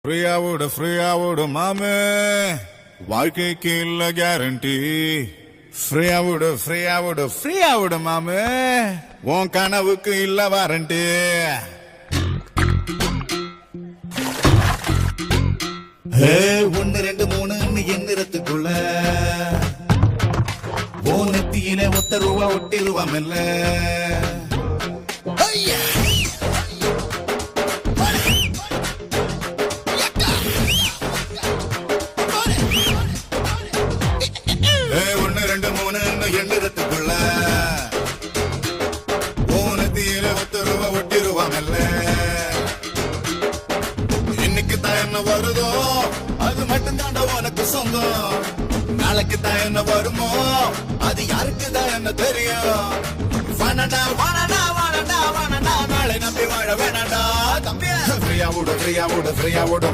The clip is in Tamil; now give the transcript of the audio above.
ஃப்ரீயா விடு மாமே, வாழ்க்கைக்கு இல்ல கேரண்டி. ஃப்ரீயா விடு மாமே, உன் கனவுக்கு இல்ல வாரண்டி. ஒன்னு ரெண்டு மூணு எண்ணிறத்துக்குள்ள ஓ நெத்தியில ₹1 ஒட்டிருவாமல்ல. ஒன்னு ரெண்டு மூணு எண்ணிறத்துக்குள்ள ஓ நெத்தியில ₹1 ஒட்டிருவாமல்ல. இன்னைக்கு தான் என்ன வருதோ அது மட்டும் தாண்ட உனக்கு சொந்தம். நாளைக்கு தான் என்ன வருமோ அது யாருக்கு தான் என்ன தெரியும். வானடா வானடா வானடா வானடா, நாளை நம்பி வாழ வேணாடா தம்பி. ஃப்ரீயா விடு